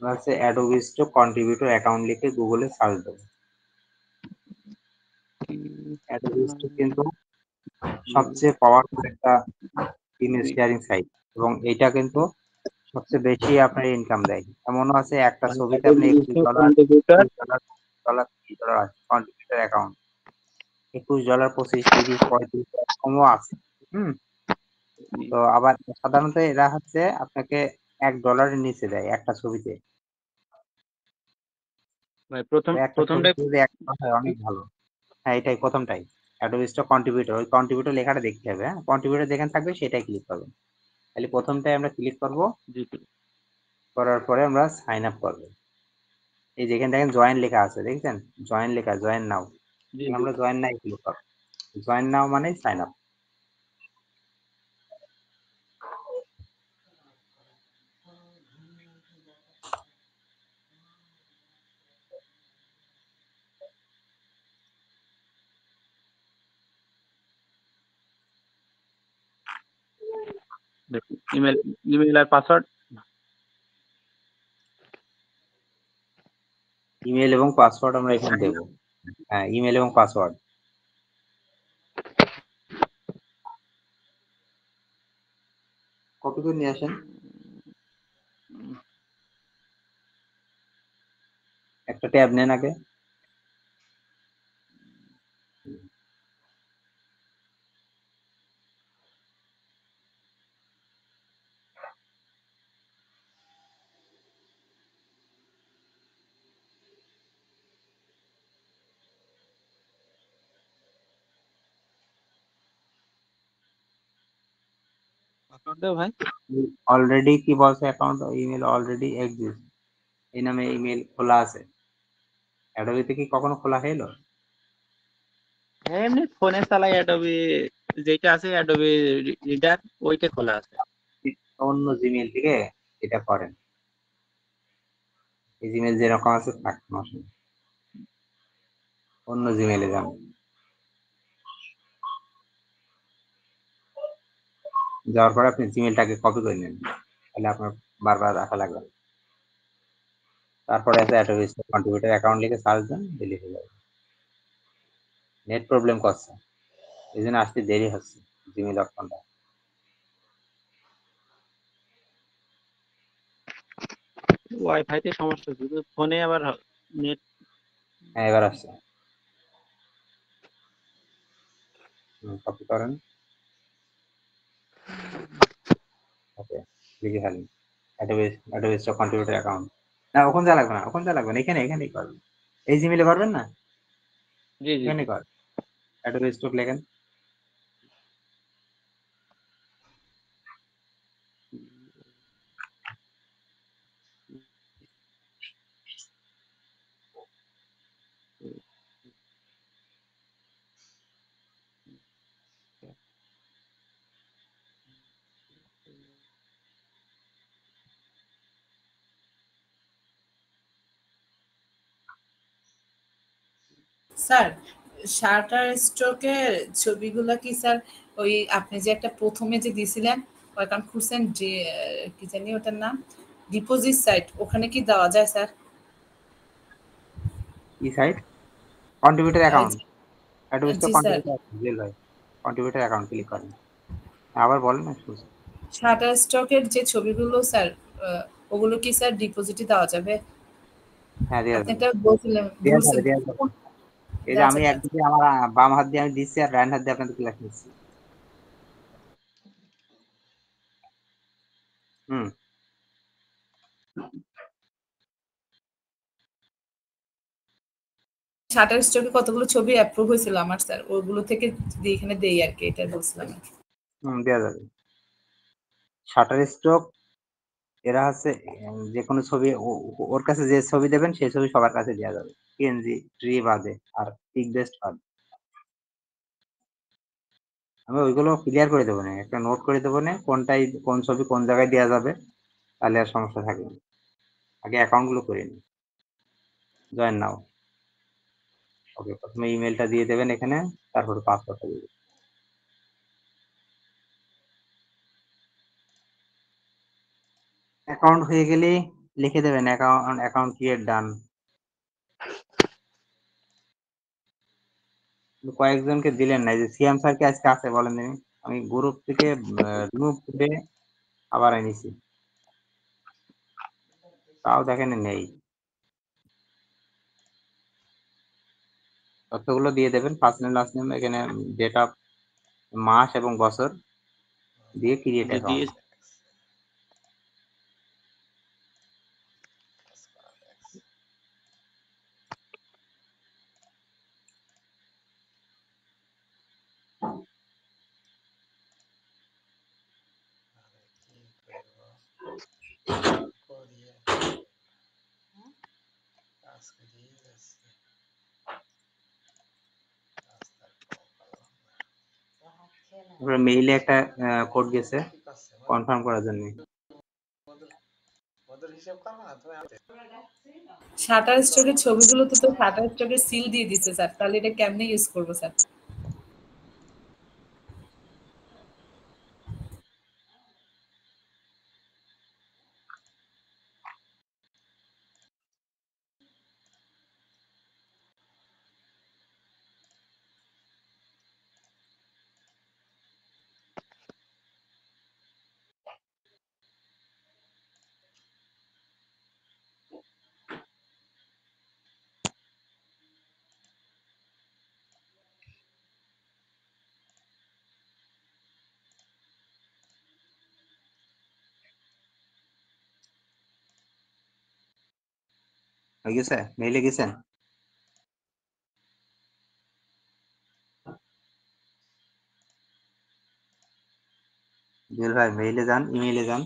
হচ্ছে Adobe stroke contributor account লিখে গুগলে সার্চ দেবো। অ্যাডোবি স্টোক কিন্তু সবচেয়ে পাওয়ারফুল একটা ইমেজ শেয়ারিং সাইট এবং এটা কিন্তু সবচেয়ে বেশি আপনার ইনকাম দেয়। এমনও আছে একটা ছবিতে আপনি $21, কন্ট্রিবিউটর $20, $30 আছে কন্ট্রিবিউটর অ্যাকাউন্ট। $21, $25, $30, $35 এরকমও আছে। তো আবার সাধারণত এরা হচ্ছে আপনাকে $1 নিচে দেয় একটা ছবিতে। ভাই তো একটা প্রথমটাই ছবিতে যদি $1 হয় অনেক ভালো। হ্যাঁ, এটাই প্রথমটাই। Adobe Stock contributor. ওই কন্ট্রিবিউটর লেখাটা দেখতে হবে, হ্যাঁ? কন্ট্রিবিউটর যেখানে থাকবে সেটাই ক্লিক করবেন। তাহলে প্রথমটায় আমরা ক্লিক করব। জি করার পরে আমরা সাইন আপ করব। এই যেখানে দেখেন জয়েন লেখা আছে, দেখছেন? জয়েন লেখা, জয়েন নাও। জি জি আমরা জয়েন নাও ক্লিক করব। জয়েন নাও মানে সাইন আপ। দেখুন ইমেল আর পাসওয়ার্ড। ইমেল এবং পাসওয়ার্ড আমরা এখানে দেব। হ্যাঁ, ইমেল এবং পাসওয়ার্ড। কপি করে নিয়ে আসেন। একটা ট্যাব নেন আগে। পাসওয়ার্ড দেবো ভাই। অলরেডি কি বলছে অ্যাকাউন্ট ইমেল অলরেডি এক্সিস্ট। এই নামে ইমেল খোলা আছে। অ্যাডোবিতে কি কখনো খোলা হলো? হ্যাঁ, এমনি ফোনে চালাই অ্যাডোবি, যেটা আছে অ্যাডোবি রিডার, ওইটা খোলা আছে। অন্য জিমেল থেকে এটা করেন। এই জিমেল যেরকম আছে থাক, সমস্যা নেই। অন্য জিমেলে যান। যাওয়ার পরে আপনি জিমেলটাকে কপি করে নেন, তাহলে আপনার বারবার রাখা লাগবে না। তারপরে আছে অ্যাডোবি কন্ট্রিবিউটর অ্যাকাউন্ট লিখে সার্চ দেন, ডিলিট হয়ে যাবে। নেট প্রবলেম করছে, এই জন্য আসতে দেরি হচ্ছে জিমেল অপশনটা। ওয়াইফাইতে সমস্যা শুধু ফোনে আবার নেট। হ্যাঁ, এবার আসছে। কপি করেন। ওকে, লিখে ফেলেন অ্যাডোবি স্টক কন্ট্রিবিউটর অ্যাকাউন্ট। না, ওখানে যা লাগবে না, ওখানে যা লাগবে না, এখানেই করবেন। এই জিমেলে করবেন না, জি জি জি। এখানেই কর। অ্যাডোবি স্টক লেখেন। স্যার, শাটার স্ট্রোকের ছবিগুলো কি স্যার ওই আপনি যে একটা প্রথমে যে দিছিলেন অ্যাকাউন্ট খুলছেন যে কি জানি ওটার নাম ডিপোজিট সাইট, ওখানে কি দেওয়া যায় স্যার? কি site? Contributor account. Adobe Stock জি sir, contributor account. Contributor account click করেন। আবার বলেন না, শুনছি। শাটার স্টকের যে ছবিগুলো স্যার ওগুলো কি স্যার ডিপোজিটে দেওয়া যাবে? হ্যাঁ, দেওয়া আপনি যাবে, একটা বলছিলেন দেওয়া যাবে, বলছেন। দেওয়া যাবে। এই যে আচ্ছা আমি আচ্ছা। একদিকে আমার বাম হাত দিয়ে আমি দিচ্ছি আর ডান হাত দিয়ে আপনাদের ক্লাস নিচ্ছি। হুম। শাটার স্টকে কতগুলো ছবি অ্যাপ্রুভ হয়েছিল আমার স্যার, ওগুলো থেকে যদি এখানে দেই আর কি, এটা বলছিলাম। দেওয়া যাবে। শাটার স্টক এরা হচ্ছে যে কোনো ছবি ওর কাছে যে ছবি দেবেন সেই ছবি সবার কাছে দেওয়া যাবে, পিএনজি ট্রি বাদে আর পিক বেস্ট বাদে। আমি ওইগুলো ক্লিয়ার করে দেবো না, একটা নোট করে দেবো না কোনটাই কোন ছবি কোন জায়গায় দেওয়া যাবে, তাহলে আর সমস্যা থাকবে না। আগে অ্যাকাউন্ট গুলো করে নিন। জয়েন নাও। ওকে, প্রথমে ইমেলটা দিয়ে দেবেন এখানে, তারপরে পাসওয়ার্ডটা দিয়ে দেবেন। অ্যাকাউন্ট হয়ে গেলে লিখে দেবেন অ্যাকাউন্ট ক্রিয়েট ডান। কয়েকজনকে দিলেন না, এই যে সিয়াম স্যার কি আজকে আছে বলেন দিন? আমি গ্রুপ থেকে রিমুভ করে আবার এনেছি, তাও দেখেন নেই। তথ্যগুলো দিয়ে দেবেন, ফার্স্ট নেম লাস্ট নেম, এখানে ডেট অফ মাস এবং বছর দিয়ে ক্রিয়েট দিয়ে অ্যাকাউন্ট। মেইলে একটা কোড গেছে কনফার্ম করার জন্য। শাটার স্টকের ছবিগুলোতে তো শাটার স্টকের সিল দিয়ে দিচ্ছে স্যার, তাহলে এটা কেমনে ইউজ করবো স্যার? হয়ে গেছে? মেইলে গেছেন? জুয়েল ভাই মেইলে যান, ইমেইলে যান।